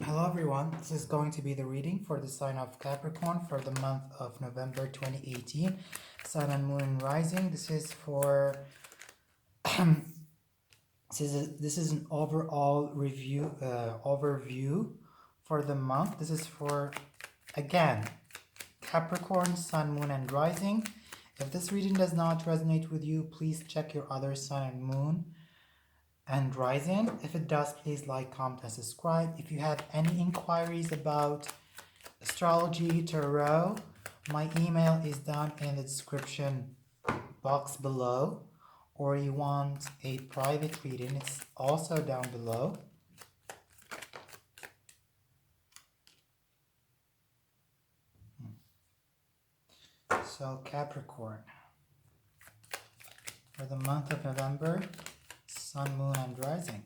Hello everyone, this is going to be the reading for the sign of Capricorn for the month of November 2018. Sun and Moon and Rising. This is for this is an overall overview for the month. This is for, again, Capricorn, Sun, Moon and Rising. If this reading does not resonate with you, please check your other Sun and Moon and Rising. If it does, please like, comment and subscribe. If you have any inquiries about astrology, tarot, my email is down in the description box below, or you want a private reading, it's also down below. So Capricorn, for the month of November, Sun, Moon and Rising.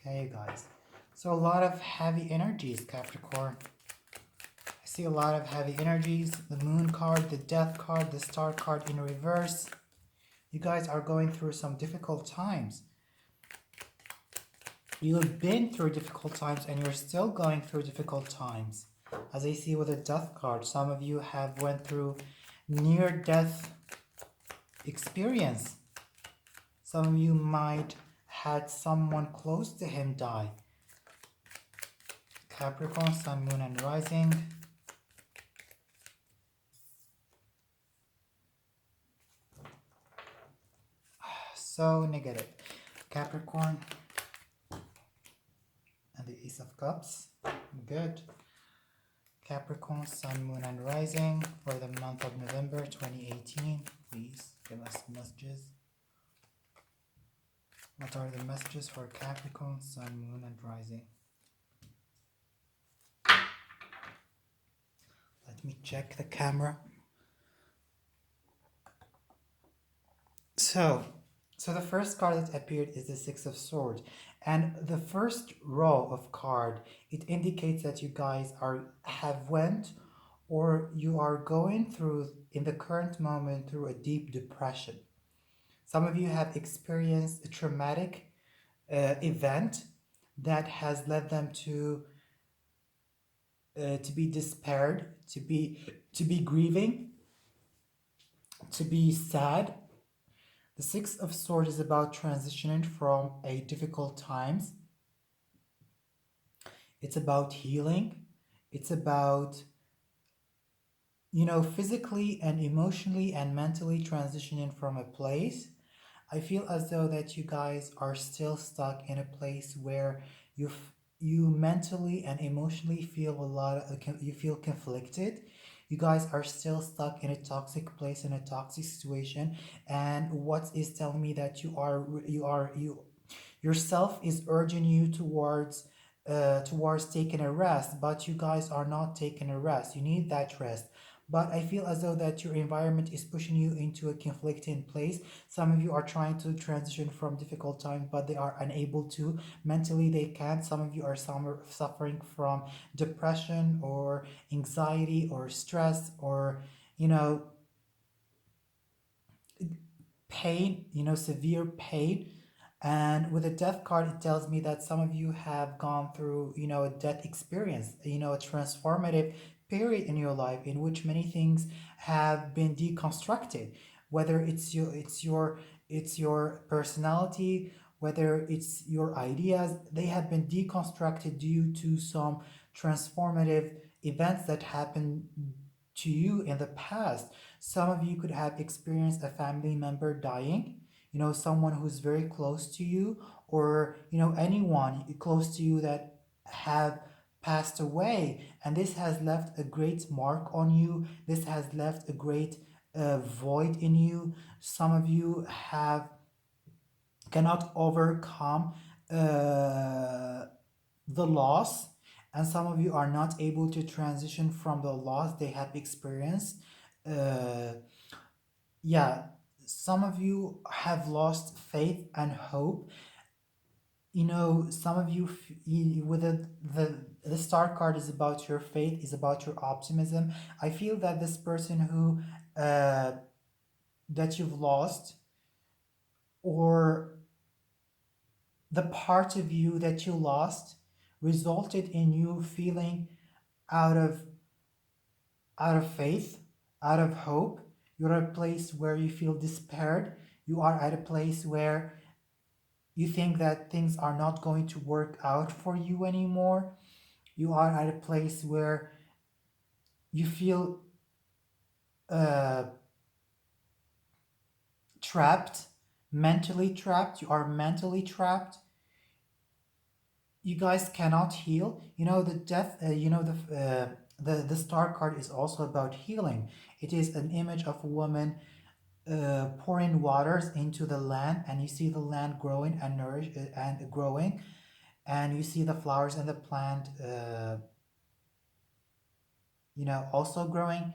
Okay, you guys. So a lot of heavy energies, Capricorn. I see a lot of heavy energies. The Moon card, the Death card, the Star card in reverse. You guys are going through some difficult times. You've been through difficult times and you're still going through difficult times. As I see with the Death card, some of you have went through near-death experience. Some of you might had someone close to him die. Capricorn, Sun, Moon and Rising. So negative. Capricorn and the Ace of Cups. Good. Capricorn, Sun, Moon and Rising for the month of November 2018. Please give us messages. What are the messages for Capricorn, Sun, Moon and Rising? Let me check the camera. So the first card that appeared is the Six of Swords. And the first row of card, it indicates that you guys have went or you are going through, in the current moment, through a deep depression. Some of you have experienced a traumatic event that has led them to be despaired, to be grieving, to be sad. The Six of Swords is about transitioning from a difficult times. It's about healing. It's about, physically and emotionally and mentally transitioning from a place. I feel as though that you guys are still stuck in a place where you mentally and emotionally feel you feel conflicted. You guys are still stuck in a toxic place, in a toxic situation, and what is telling me that yourself is urging you towards taking a rest, but you guys are not taking a rest. You need that rest. But I feel as though that your environment is pushing you into a conflicting place. Some of you are trying to transition from difficult times, but they are unable to. Mentally, they can't. Some of you are suffering from depression or anxiety or stress or, pain, severe pain. And with the Death card, it tells me that some of you have gone through, a death experience, a transformative period in your life in which many things have been deconstructed, whether it's your personality, whether it's your ideas. They have been deconstructed due to some transformative events that happened to you in the past. Some of you could have experienced a family member dying, someone who's very close to you, or anyone close to you that have passed away, and this has left a great mark on you. This has left a great void in you. Some of you cannot overcome the loss, and some of you are not able to transition from the loss they have experienced. Yeah, some of you have lost faith and hope. Some of you with the star card is about your faith, is about your optimism. I feel that this person who that you've lost, or the part of you that you lost, resulted in you feeling out of faith, out of hope. You're at a place where you feel despaired. You are at a place where you think that things are not going to work out for you anymore. You are at a place where you feel uh, trapped, mentally trapped. You are mentally trapped. You guys cannot heal. You know the death. The star card is also about healing. It is an image of a woman pouring waters into the land, and you see the land growing and growing, and you see the flowers and the plant, also growing.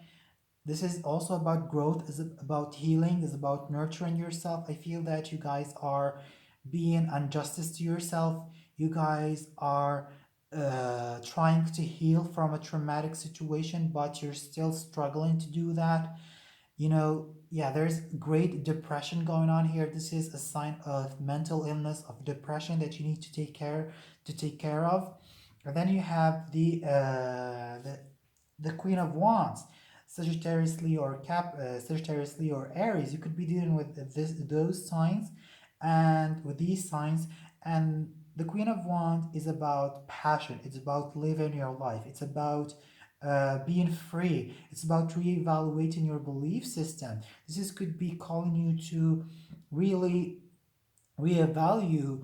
This is also about growth, is about healing, is about nurturing yourself. I feel that you guys are being injustice to yourself. You guys are trying to heal from a traumatic situation, but you're still struggling to do that. Yeah, there's great depression going on here. This is a sign of mental illness, of depression, that you need to take care of. And then you have the Queen of Wands, Sagittarius, Leo, or Sagittarius, Leo, or Aries. You could be dealing with those signs, and with these signs. And the Queen of Wands is about passion. It's about living your life. It's about being free. It's about reevaluating your belief system. Could be calling you to really reevaluate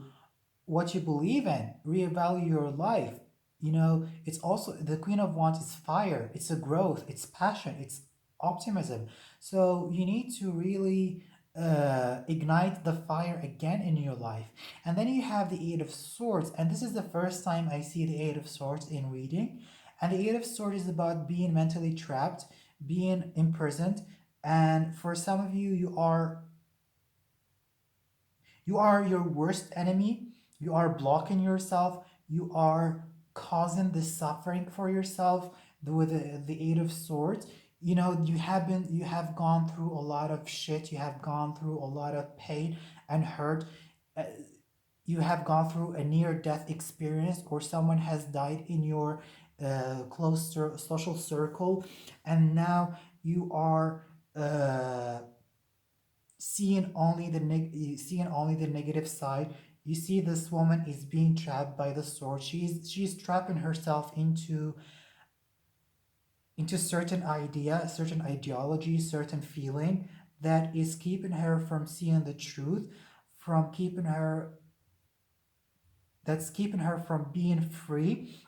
what you believe in, reevaluate your life. It's also the Queen of Wands is fire. It's a growth. It's passion. It's optimism. So you need to really ignite the fire again in your life. And then you have the Eight of Swords, and this is the first time I see the Eight of Swords in reading. And the Eight of Swords is about being mentally trapped, being imprisoned, and for some of you, you are your worst enemy. You are blocking yourself. You are causing the suffering for yourself with the Eight of Swords. You have gone through a lot of shit. You have gone through a lot of pain and hurt. Uh, you have gone through a near death experience, or someone has died in your close social circle, and now you are uh, seeing only the negative side. You see this woman is being trapped by the sword. She's trapping herself into certain idea, certain ideology, certain feeling that is keeping her from seeing the truth, from keeping her that's keeping her from being free.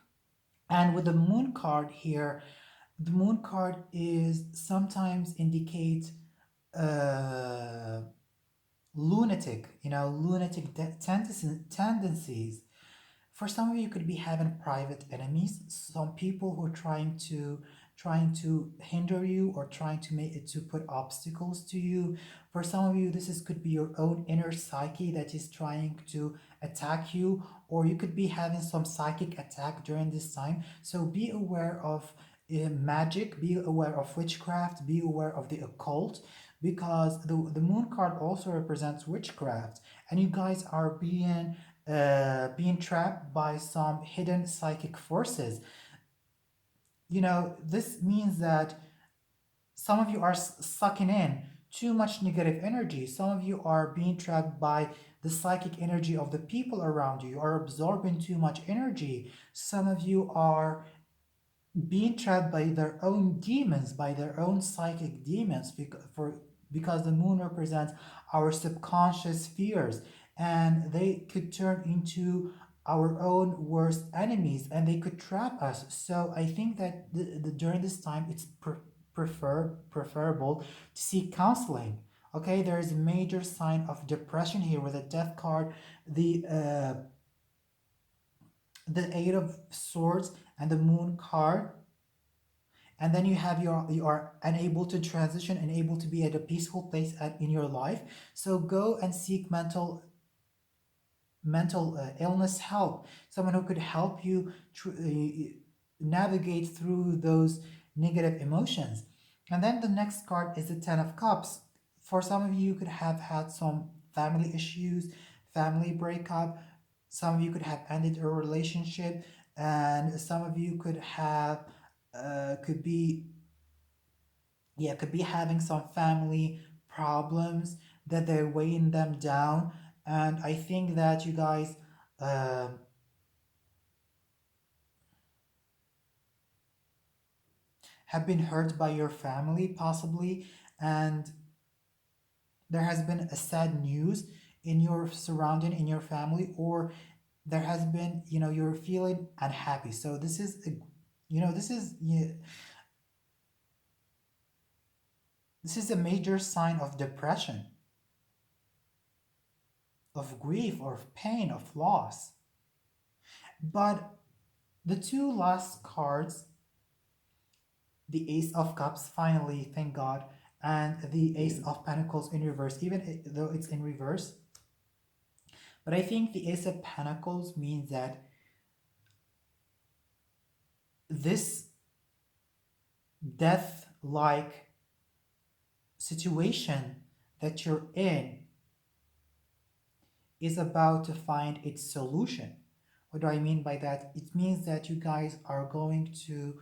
And with the moon card here, the moon card is sometimes indicate uh lunatic, tendencies. For some of you, could be having private enemies, some people who are trying to hinder you, or trying to make it to put obstacles to you. For some of you, could be your own inner psyche that is trying to attack you, or you could be having some psychic attack during this time. So be aware of magic, be aware of witchcraft, be aware of the occult, because the moon card also represents witchcraft, and you guys are being trapped by some hidden psychic forces. This means that some of you are sucking in too much negative energy. Some of you are being trapped by the psychic energy of the people around you. You are absorbing too much energy. Some of you are being trapped by their own demons, by their own psychic demons, because the moon represents our subconscious fears, and they could turn into our own worst enemies, and they could trap us. So I think that during this time, it's preferable to seek counseling. Okay, there is a major sign of depression here with the Death card, the Eight of Swords, and the Moon card. And then you are unable to transition, unable to be at a peaceful place in your life. So go and seek mental mental illness help, someone who could help you navigate through those negative emotions. And then the next card is the Ten of Cups. For some of you, you could have had some family issues, family breakup. Some of you could have ended a relationship, and some of you could have could be could be having some family problems that they're weighing them down. And I think that you guys um have been hurt by your family possibly, and there has been a sad news in your surrounding, in your family, or there has been, you're feeling unhappy. So this is a, this is, this is a major sign of depression, of grief, or of pain, of loss. But the two last cards, the Ace of Cups, finally, thank God, and the Ace of Pentacles in reverse, even though it's in reverse. But I think the Ace of Pentacles means that this death like situation that you're in is about to find its solution. What do I mean by that? It means that you guys are going to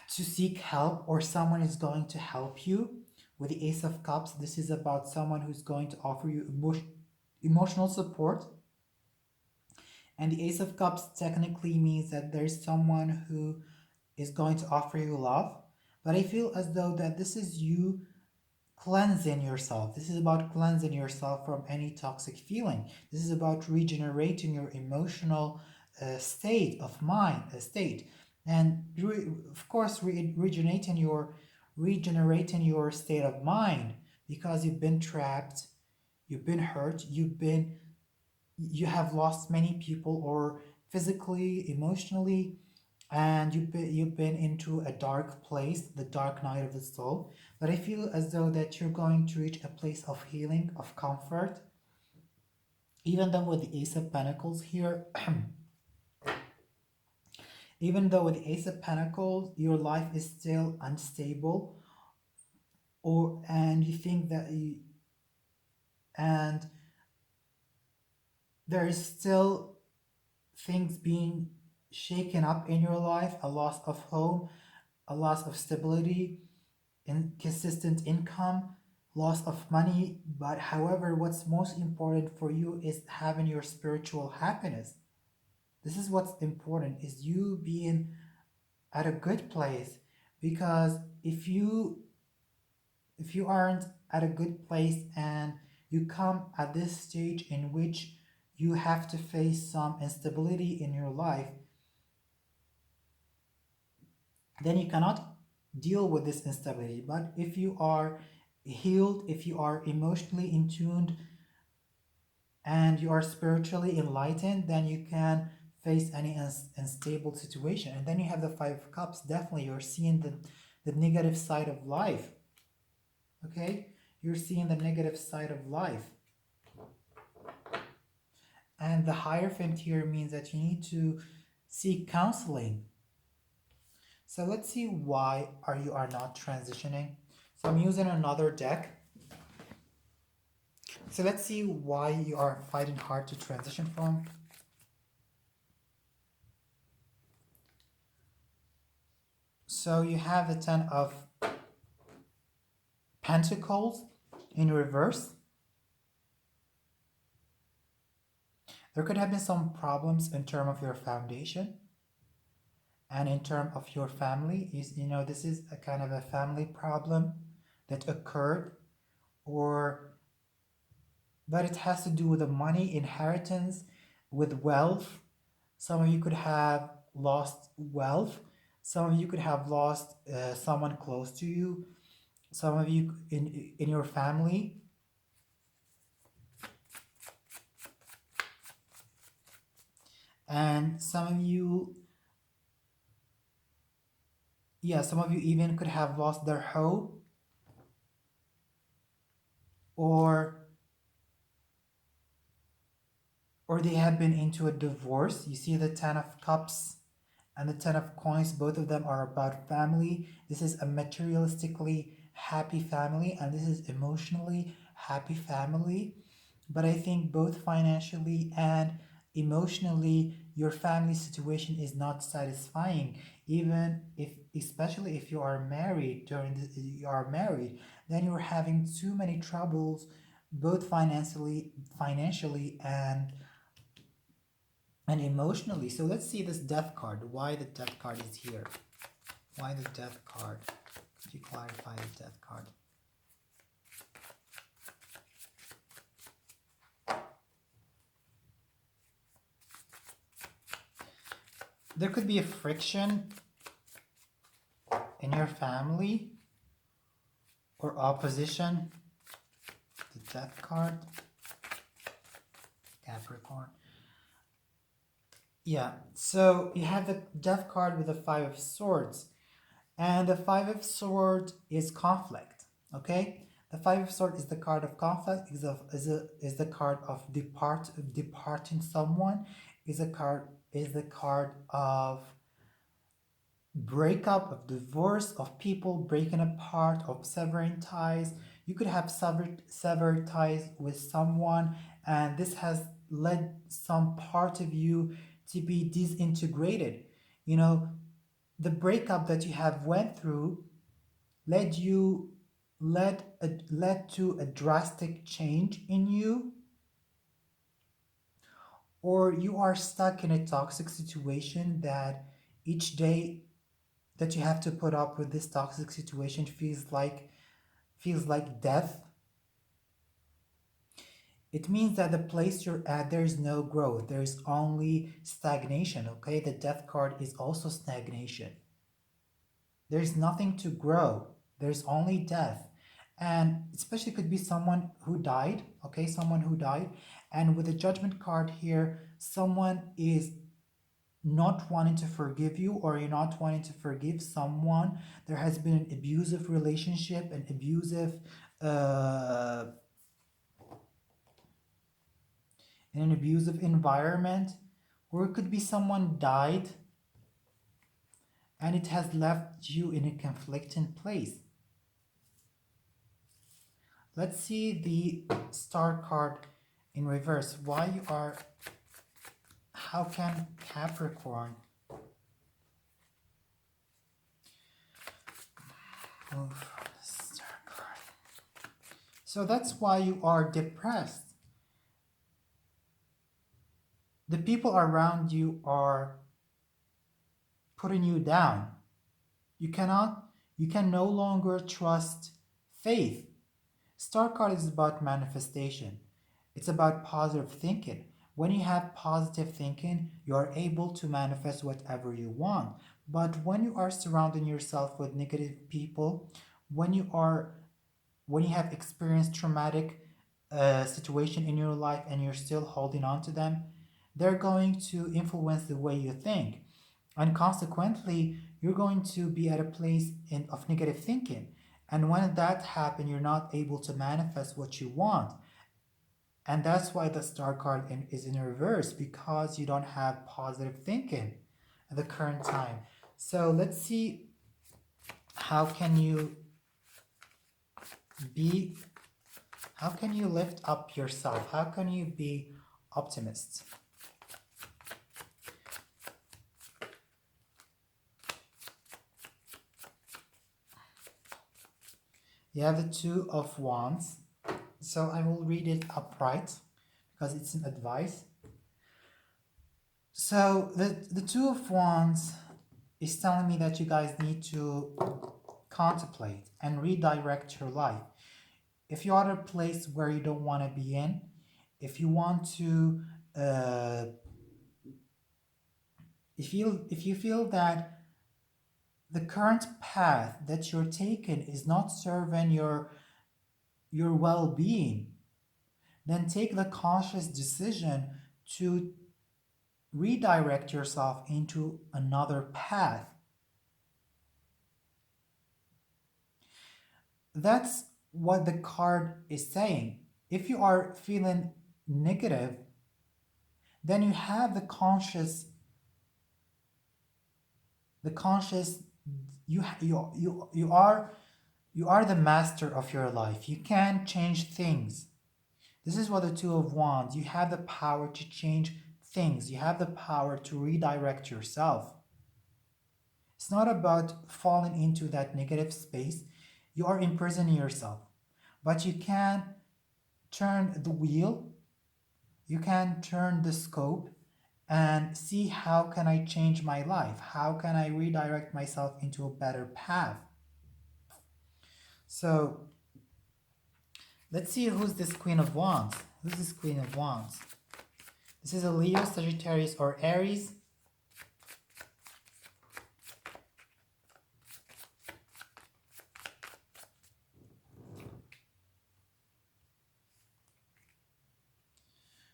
seek help, or someone is going to help you. With the Ace of Cups, this is about someone who's going to offer you emotional support. And the Ace of Cups technically means that there's someone who is going to offer you love. But I feel as though that this is you cleansing yourself. This is about cleansing yourself from any toxic feeling. This is about regenerating your emotional state of mind, state, and of course regenerating your state of mind, because you've been trapped, you've been hurt, you have lost many people, or physically, emotionally, and you've been into a dark place, the dark night of the soul. But I feel as though that you're going to reach a place of healing, of comfort, even though with the Ace of Pentacles here. Even though with the Ace of Pentacles your life is still unstable, and you think that and there is still things being shaken up in your life, a loss of home, a loss of stability, inconsistent income, loss of money. But however, what's most important for you is having your spiritual happiness. This is what's important, is you being at a good place. Because if you aren't at a good place, and you come at this stage in which you have to face some instability in your life, then you cannot deal with this instability. But if you are healed, if you are emotionally in tuned, and you are spiritually enlightened, then you can face any unstable situation. And then you have the Five of Cups. Definitely you're seeing the negative side of life. Okay, you're seeing the negative side of life. And the Hierophant here means that you need to seek counseling. So let's see why you are not transitioning. So I'm using another deck. So let's see why you are fighting hard to transition from. So you have the Ten of Pentacles in reverse. There could have been some problems in terms of your foundation and in terms of your family. This is a kind of a family problem that occurred, but it has to do with the money, inheritance, with wealth. Some of you could have lost wealth. Some of you could have lost someone close to you. Some of you in your family. And some of you even could have lost their hope, or or they have been into a divorce. You see the Ten of Cups and the Ten of Coins, both of them are about family. This is a materialistically happy family, and this is emotionally happy family. But I think both financially and emotionally, your family situation is not satisfying. Even if, especially if you are married, you are married, then you're having too many troubles, both financially and emotionally. So let's see this death card. Why the death card is here? Why the death card? Could you clarify the death card? There could be a friction in your family or opposition. The death card, Capricorn. Yeah, so you have the death card with the Five of Swords. And the Five of Swords is conflict. Okay? The Five of Swords is the card of conflict, is the card of departing someone, is the card of breakup, of divorce, of people breaking apart, of severing ties. You could have severed ties with someone, and this has led some part of you to be disintegrated. You know, the breakup that you have went through led you led to a drastic change in you, or you are stuck in a toxic situation that each day that you have to put up with this toxic situation feels like death. It means that the place you're at, there is no growth, there is only stagnation. Okay, the death card is also stagnation. There's nothing to grow, there's only death. And especially could be someone who died. Okay, someone who died. And with the judgment card here, someone is not wanting to forgive you, or you're not wanting to forgive someone. There has been an abusive relationship, uh, in an abusive environment, or it could be someone died and it has left you in a conflicting place. Let's see the Star card in reverse. How can Capricorn move from the Star card? So that's why you are depressed. The people around you are putting you down. You can no longer trust faith. Star card is about manifestation. It's about positive thinking. When you have positive thinking, you are able to manifest whatever you want. But when you are surrounding yourself with negative people, when you are when you have experienced traumatic situation in your life and you're still holding on to them, they're going to influence the way you think. And consequently, you're going to be at a place of negative thinking. And when that happens, you're not able to manifest what you want. And that's why the Star card is in reverse, because you don't have positive thinking at the current time. So let's see, how can you be how can you lift up yourself? How can you be optimist? You have the Two of Wands. So I will read it upright because it's an advice. So the Two of Wands is telling me that you guys need to contemplate and redirect your life. If you're at a place where you don't want to be in, if you want to, if you feel that the current path that you're taking is not serving your well-being, then take the conscious decision to redirect yourself into another path. That's what the card is saying. If you are feeling negative, Then you have the conscious, you you are the master of your life. You can change things. This is what the Two of Wands. You have the power to change things. You have the power to redirect yourself. It's not about falling into that negative space. You are imprisoning yourself. But you can turn the wheel. You can turn the scope and see how can I change my life? How can I redirect myself into a better path? So let's see who's this Queen of Wands. Who's this Queen of Wands? This is a Leo, Sagittarius, or Aries.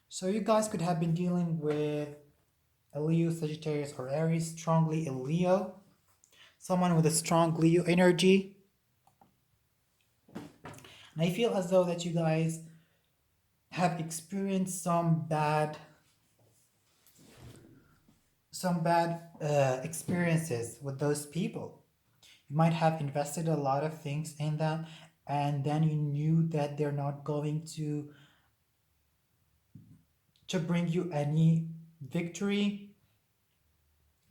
So you guys could have been dealing with a Leo, Sagittarius, or Aries, strongly a Leo. Someone with a strong Leo energy. And I feel as though that you guys have experienced some bad experiences with those people. You might have invested a lot of things in them, and then you knew that they're not going to bring you any victory.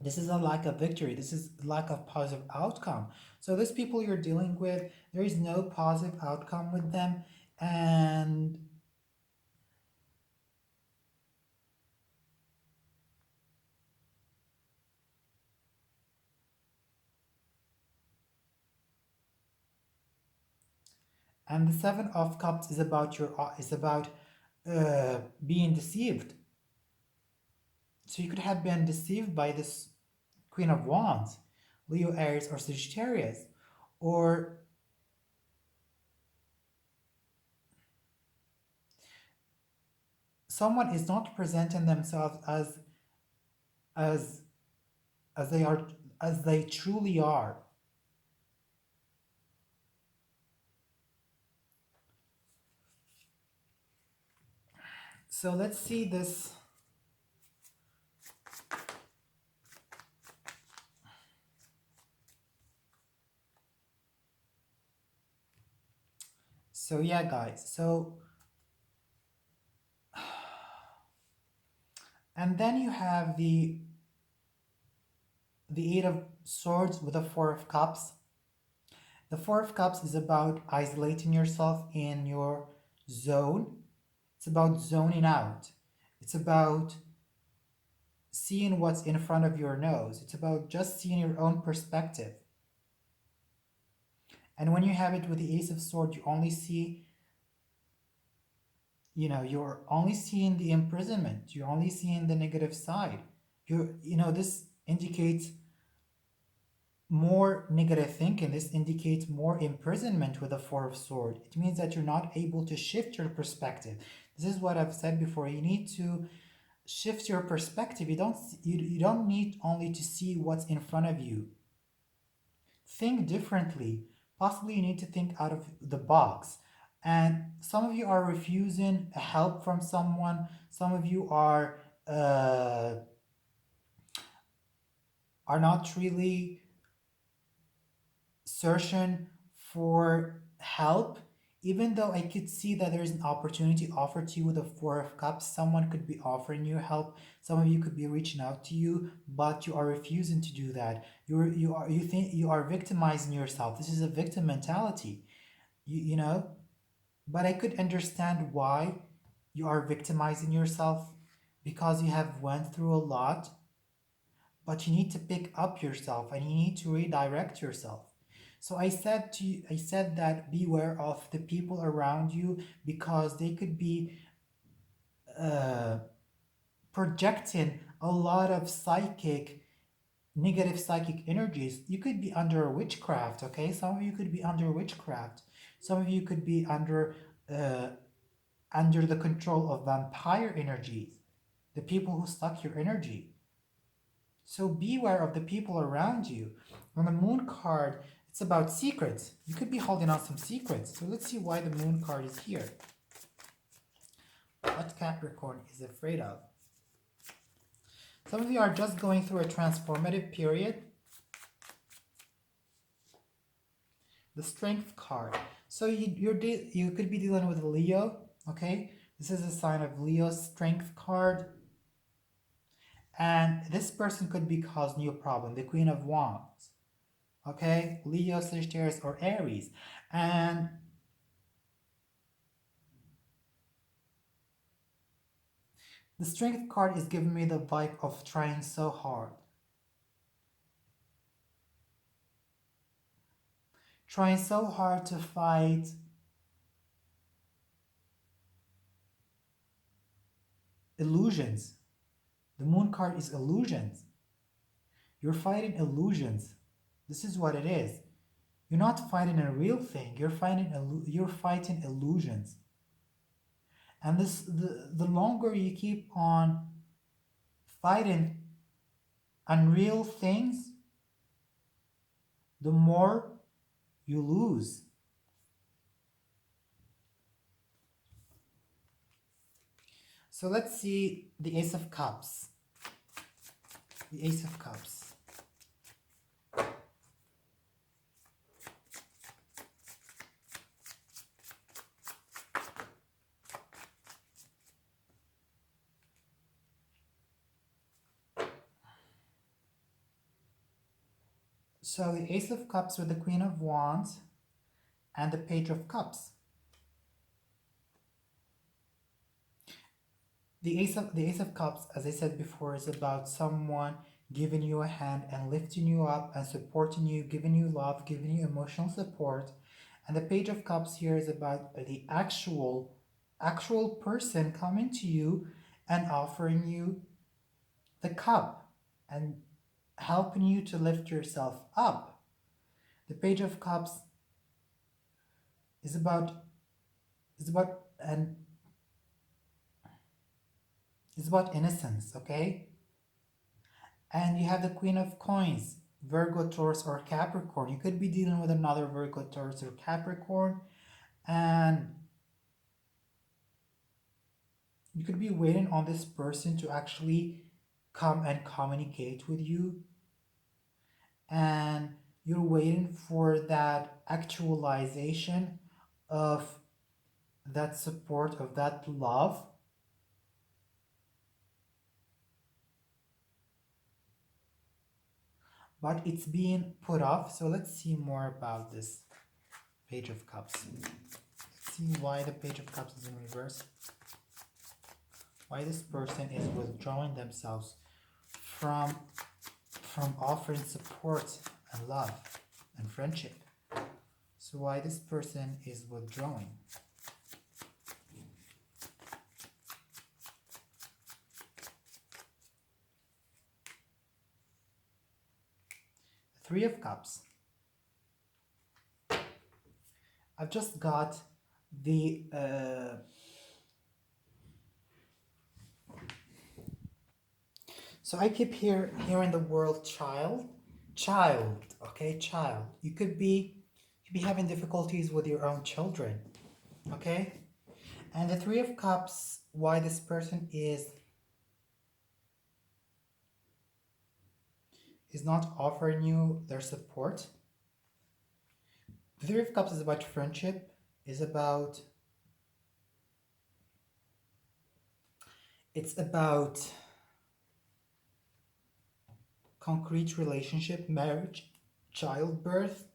This is a lack of victory. This is lack of positive outcome. So those people you're dealing with, there is no positive outcome with them, and the Seven of Cups is about being deceived. So you could have been deceived by this Queen of Wands, Leo, Aries, or Sagittarius, or someone is not presenting themselves as they are, as they truly are. So let's see this. So yeah, guys. So and then you have the Eight of Swords with the Four of Cups. The Four of Cups is about isolating yourself in your zone. It's about zoning out. It's about seeing what's in front of your nose. It's about just seeing your own perspective. And when you have it with the Ace of Swords, you only see, you're only seeing the imprisonment. You're only seeing the negative side. This indicates more negative thinking. This indicates more imprisonment with the Four of Swords. It means that you're not able to shift your perspective. This is what I've said before. You need to shift your perspective. You don't need only to see what's in front of you. Think differently. Possibly you need to think out of the box. And some of you are refusing help from someone. Some of you are not really searching for help, even though I could see that there's an opportunity offered to you with the Four of Cups. Someone could be offering you help. Some of you could be reaching out to you, but you are refusing to do that. You think you are victimizing yourself. This is a victim mentality, but I could understand why you are victimizing yourself, because you have went through a lot, but you need to pick up yourself and you need to redirect yourself. So I said that beware of the people around you, because they could be projecting a lot of negative psychic energies. You could be under witchcraft, okay? Some of you could be under witchcraft. Some of you could be under the control of vampire energies, the people who suck your energy. So beware of the people around you. On the Moon card, it's about secrets. You could be holding on some secrets. So let's see why the Moon card is here. What Capricorn is afraid of. Some of you are just going through a transformative period. The Strength card. So you could be dealing with Leo, okay? This is a sign of Leo's Strength card. And this person could be causing you a problem. The Queen of Wands, okay? Leo, Sagittarius, or Aries. And the Strength card is giving me the vibe of trying so hard. Trying so hard to fight illusions. The Moon card is illusions. You're fighting illusions. This is what it is. You're not fighting a real thing. You're fighting illusions. And the longer you keep on fighting unreal things, the more you lose. So let's see the Ace of Cups. The Ace of Cups. So the Ace of Cups with the Queen of Wands and the Page of Cups. The Ace of Cups, as I said before, is about someone giving you a hand and lifting you up and supporting you, giving you love, giving you emotional support. And the Page of Cups here is about the actual person coming to you and offering you the cup and helping you to lift yourself up. The Page of Cups is about innocence, okay? And you have the Queen of Coins, Virgo, Taurus, or Capricorn. You could be dealing with another Virgo, Taurus, or Capricorn, and you could be waiting on this person to actually come and communicate with you. And you're waiting for that actualization of that support, of that love. But it's being put off. So let's see more about this Page of Cups. Let's see why the Page of Cups is in reverse. Why this person is withdrawing themselves from offering support and love and friendship. So why this person is withdrawing. Three of Cups. I've just got the so I keep hearing the word child, okay, child. You could be having difficulties with your own children, okay? And the Three of Cups, why this person is not offering you their support. The Three of Cups is about friendship, it's about concrete relationship, marriage, childbirth.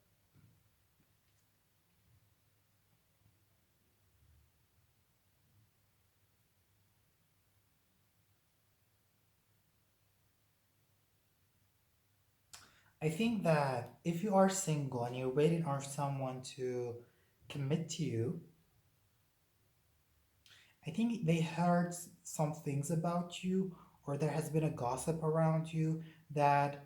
I think that if you are single and you're waiting on someone to commit to you, I think they heard some things about you, or there has been a gossip around you that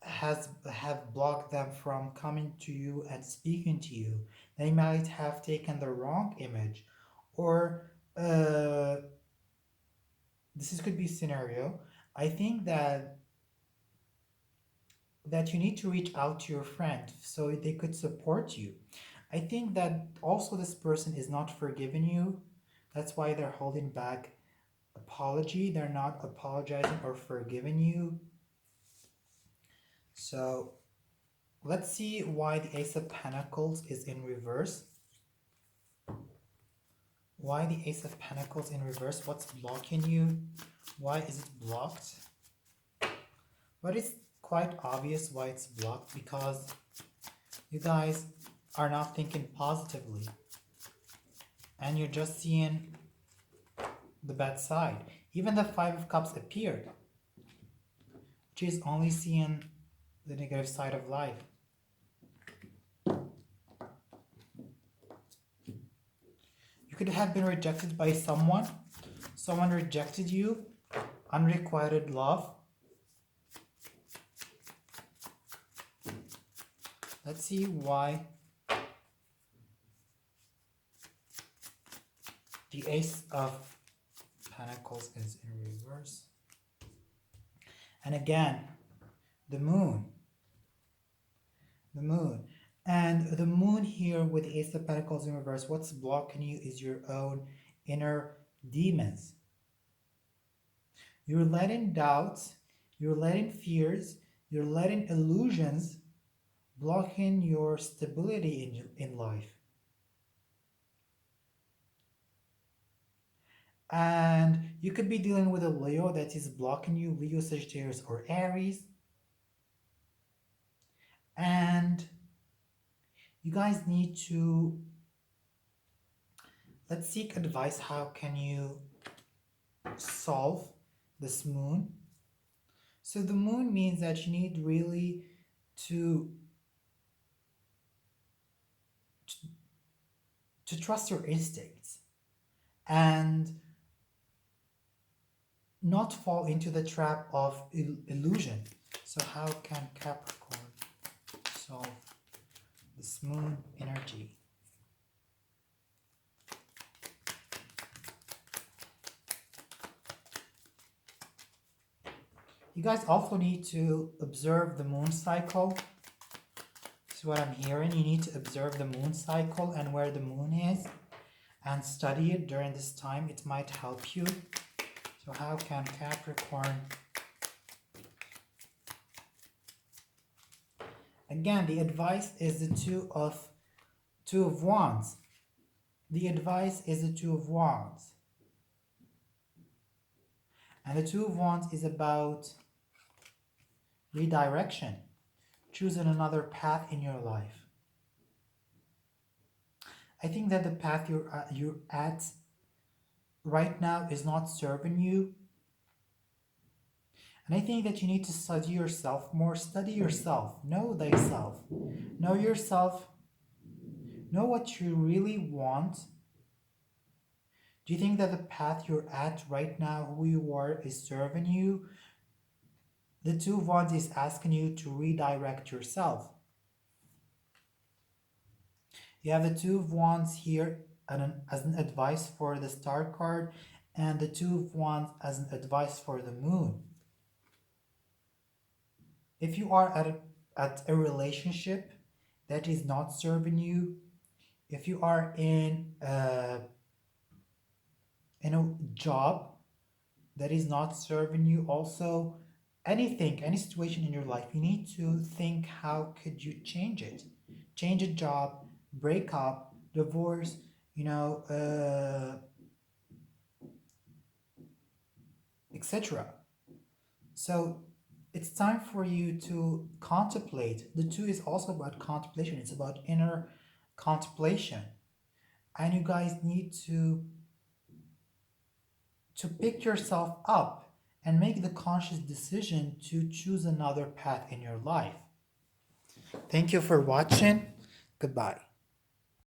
have blocked them from coming to you and speaking to you. They might have taken the wrong image, or could be a scenario. I think that you need to reach out to your friend so they could support you. I think that also this person is not forgiving you. That's why they're holding back apology. They're not apologizing or forgiving you. So let's see why the Ace of Pentacles is in reverse. Why the Ace of Pentacles in reverse? What's blocking you? Why is it blocked? But it's quite obvious why it's blocked, because you guys are not thinking positively. And you're just seeing the bad side. Even the Five of Cups appeared, which is only seeing the negative side of life. You could have been rejected by someone. Someone rejected you. Unrequited love. Let's see why the Ace of Pentacles is in reverse. And again, the Moon. The Moon. And the Moon here with the Ace of Pentacles in reverse, what's blocking you is your own inner demons. You're letting doubts, you're letting fears, you're letting illusions blocking your stability in life. And you could be dealing with a Leo that is blocking you, Leo, Sagittarius, or Aries. And you guys need to, let's seek advice. How can you solve this Moon? So the Moon means that you need really to trust your instincts and not fall into the trap of illusion. So how can Capricorn solve this Moon energy? You guys also need to observe the Moon cycle. This is what I'm hearing. You need to observe the Moon cycle and where the Moon is and study it during this time. It might help you. So how can Capricorn... Again, the advice is the Two of Wands. The advice is the Two of Wands. And the Two of Wands is about redirection, choosing another path in your life. I think that the path you're at right now is not serving you. And I think that you need to study yourself more. Study yourself. Know thyself. Know yourself. Know what you really want. Do you think that the path you're at right now, who you are, is serving you? The Two of Wands is asking you to redirect yourself. You have the Two of Wands here as an advice for the Star card, and the Two of Wands as an advice for the Moon. If you are at a relationship that is not serving you, if you are in a job that is not serving you, also anything, any situation in your life, you need to think, how could you change it? Change a job, break up, divorce, etc. So it's time for you to contemplate. The Two is also about contemplation. It's about inner contemplation. And you guys need to pick yourself up and make the conscious decision to choose another path in your life. Thank you for watching. Goodbye.